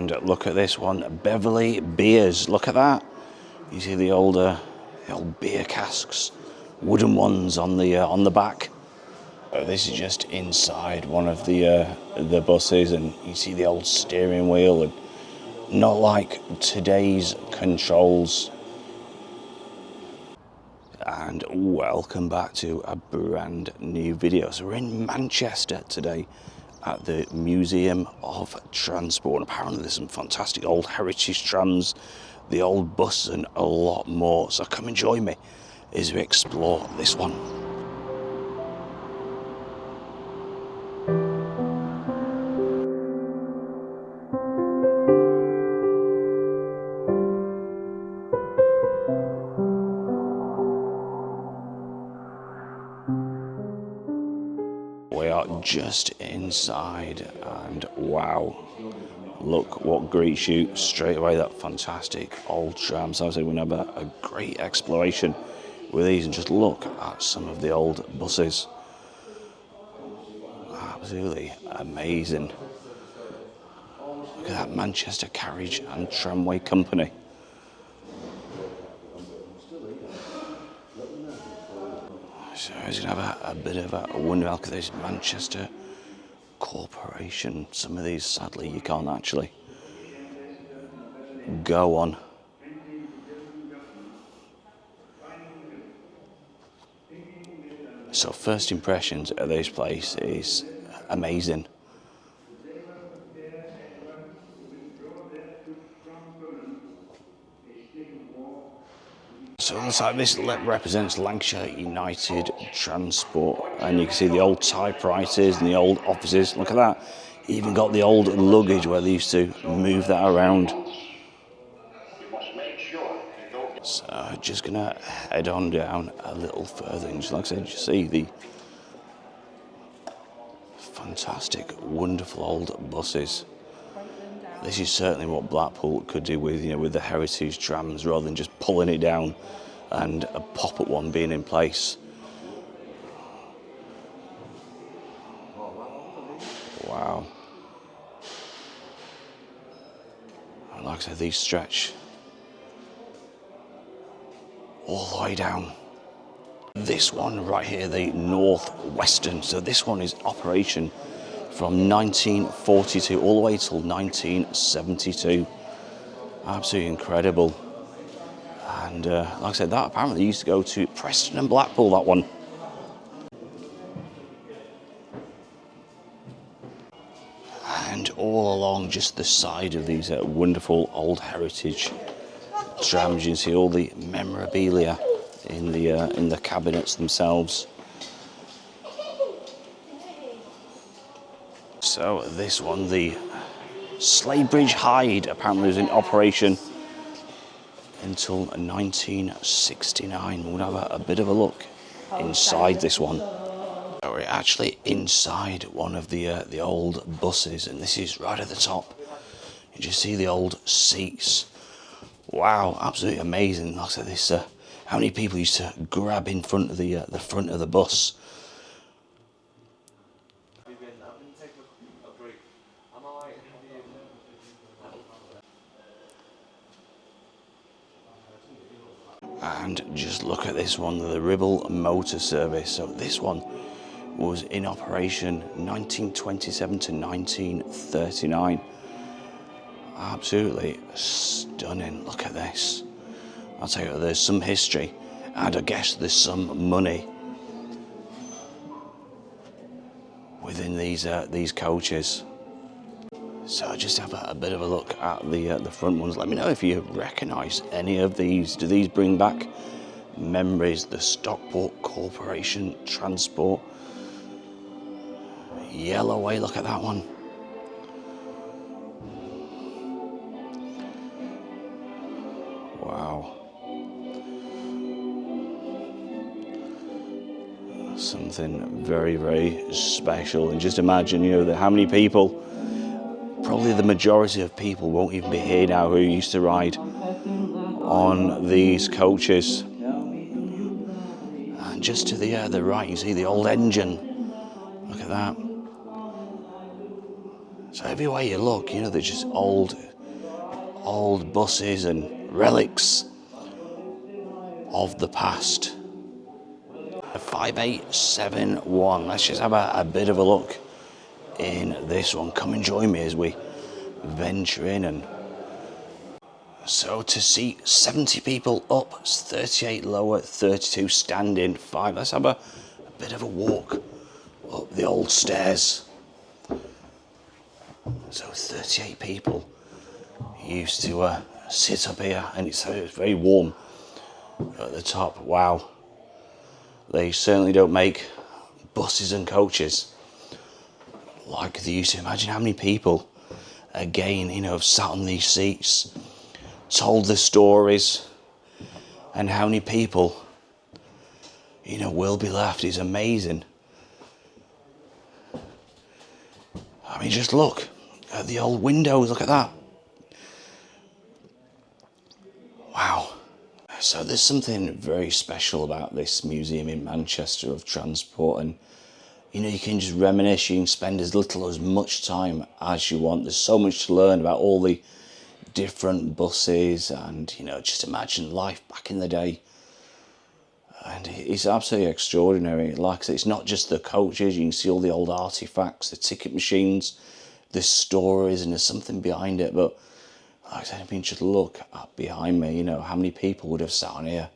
And look at this one, Beverly Beers. Look at that. You see the old beer casks, wooden ones on the back. This is just inside one of the buses, and you see the old steering wheel, and not like today's controls. And welcome back to a brand new video. So we're in Manchester today at the Museum of Transport. And apparently there's some fantastic old heritage trams, the old bus, and a lot more. So come and join me as we explore this one. We are just inside, and wow, look what greets you straight away, that fantastic old tram. So I say we're going to have a great exploration with these, and just look at some of the old buses. Absolutely amazing. Look at that, Manchester Carriage and Tramway Company. So I was going to have a bit of a wonder. Look at this Manchester Corporation. Some of these, sadly, you can't actually go on. So first impressions of this place is amazing. So it looks like this represents Lancashire United Transport, and you can see the old typewriters and the old offices. Look at that. Even got the old luggage where they used to move that around. So just gonna head on down a little further, and just like I said, you see the fantastic, wonderful old buses. This is certainly what Blackpool could do with, with the heritage trams, rather than just pulling it down and a pop-up one being in place. Wow. And like I said, these stretch all the way down. This one right here, the North Western. So this one is operation from 1942 all the way till 1972. Absolutely incredible. And like I said, that apparently used to go to Preston and Blackpool, that one. And all along just the side of these wonderful old heritage trams, you can see all the memorabilia in the cabinets themselves. So this one, the Sleighbridge Hyde, apparently was in operation until 1969. We'll have a bit of a look inside this one. So we're actually inside one of the old buses, and this is right at the top. You just see the old seats. Wow, absolutely amazing. Like I said, this how many people used to grab in front of the front of the bus. And just look at this one, the Ribble Motor Service. So this one was in operation 1927 to 1939. Absolutely stunning. Look at this. I'll tell you, there's some history, and I guess there's some money within these coaches. So just have a bit of a look at the front ones. Let me know if you recognise any of these. Do these bring back memories? The Stockport Corporation Transport. Yellowway, look at that one. Wow. Something very, very special. And just imagine, how many people, probably the majority of people won't even be here now who used to ride on these coaches. And just to the right, you see the old engine. Look at that. So everywhere you look, they're just old old buses and relics of the past. 5871. Let's just have a bit of a look in this one. Come and join me as we venture in. And so to seat 70 people up, 38 lower, 32 standing, 5. Let's have a bit of a walk up the old stairs. So 38 people used to sit up here, and it's very warm at the top. Wow. They certainly don't make buses and coaches like they used to. Imagine how many people, again, have sat on these seats, told the stories, and how many people, will be left. Is amazing. I mean, just look at the old windows. Look at that. Wow. So there's something very special about this museum in Manchester of transport, and you can just reminisce. You can spend as little or as much time as you want. There's so much to learn about all the different buses, and just imagine life back in the day. And it's absolutely extraordinary. Like I said, it's not just the coaches. You can see all the old artifacts, the ticket machines, the stories, and there's something behind it. But like I said, I mean, just look up behind me. How many people would have sat on here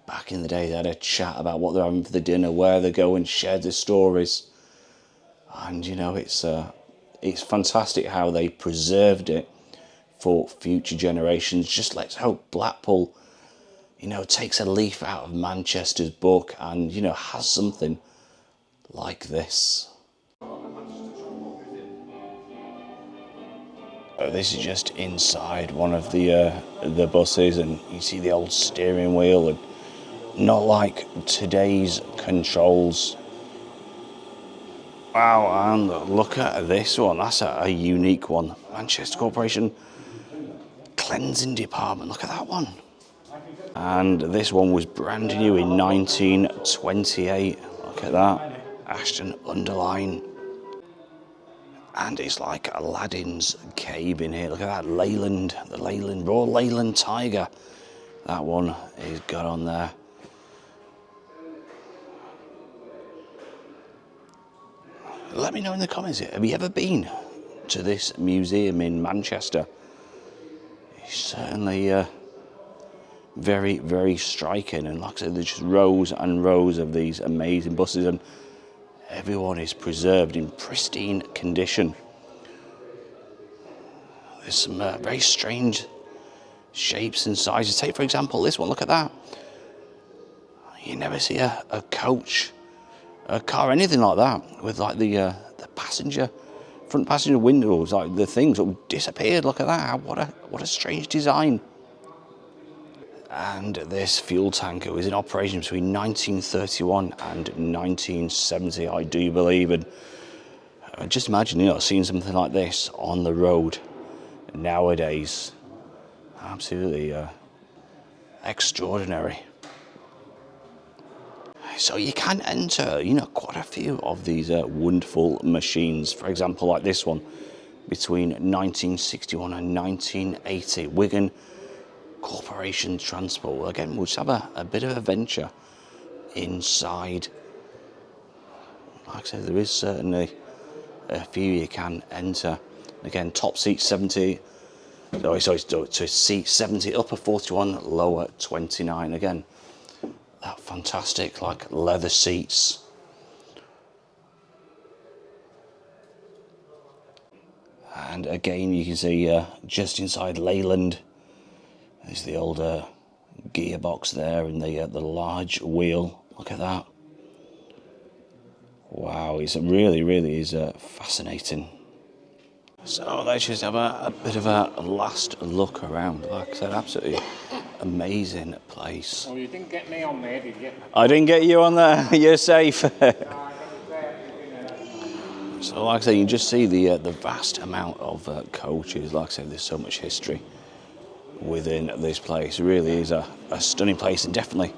back in the day? They had a chat about what they're having for the dinner, where they're going, shared their stories. And it's fantastic how they preserved it for future generations. Just let's hope Blackpool takes a leaf out of Manchester's book and has something like this. This is just inside one of the buses, and you see the old steering wheel, and not like today's controls. Wow, and look at this one. That's a unique one. Manchester Corporation cleansing department. Look at that one. And this one was brand new in 1928. Look at that. Ashton Underline. And it's like Aladdin's cave in here. Look at that Leyland, the Royal Leyland Tiger. That one is got on there. Let me know in the comments, have you ever been to this museum in Manchester? It's certainly very, very striking. And like I said, there's just rows and rows of these amazing buses, and everyone is preserved in pristine condition. There's some very strange shapes and sizes. Take, for example, this one. Look at that. You never see a coach, a car, anything like that, with like the front passenger windows, like the things that disappeared. Look at that. What a strange design. And this fuel tanker was in operation between 1931 and 1970, I do believe. And just imagine, seeing something like this on the road nowadays. Absolutely extraordinary. So you can enter, quite a few of these wonderful machines. For example, like this one, between 1961 and 1980, Wigan Corporation Transport. Well, again, we'll just have a bit of a venture inside. Like I said, there is certainly a few you can enter. Again, top seat 70. Sorry, to seat 70, upper 41, lower 29. Again, that fantastic like leather seats. And again, you can see just inside Leyland, there's the old gearbox there, and the large wheel. Look at that. Wow, it really is fascinating. So let's just have a bit of a last look around. Like I said, absolutely amazing place. Well, you didn't get me on there, did you? I didn't get you on there. You're safe. So like I say, you can just see the vast amount of coaches. Like I said, there's so much history within this place. It really is a stunning place, and definitely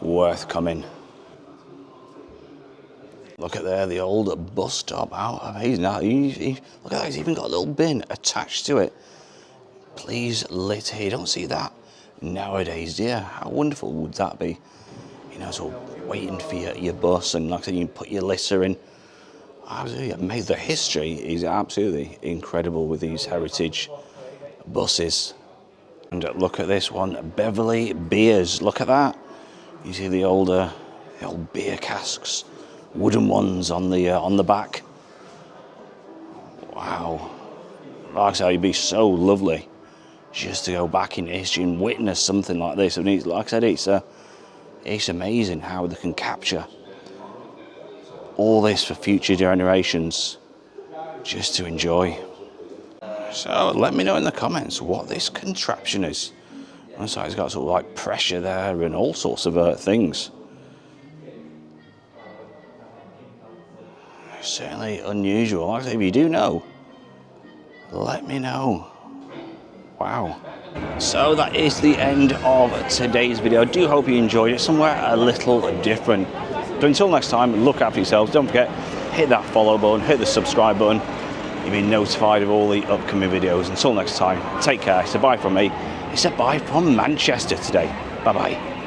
worth coming. Look at there, the old bus stop. How amazing. Now, look at that, it's even got a little bin attached to it. please litter. You don't see that nowadays, do you? How wonderful would that be? You know, sort of waiting for your bus, and like I said, you can put your litter in. Absolutely amazing. The history is absolutely incredible with these heritage buses. And look at this one, Beverly Beers. Look at that. You see the old beer casks, wooden ones on the back. Wow. Like I say, it'd be so lovely just to go back in history and witness something like this. I mean, like I said, it's amazing how they can capture all this for future generations just to enjoy. So let me know in the comments what this contraption is. So it's got sort of like pressure there and all sorts of things. Certainly unusual. Like I say, if you do know, let me know. Wow. So that is the end of today's video. I do hope you enjoyed it. Somewhere a little different. But until next time, look out for yourselves. Don't forget, hit that follow button, hit the subscribe button. You'll be notified of all the upcoming videos. Until next time, take care. It's a bye from me. It's a bye from Manchester today. Bye-bye.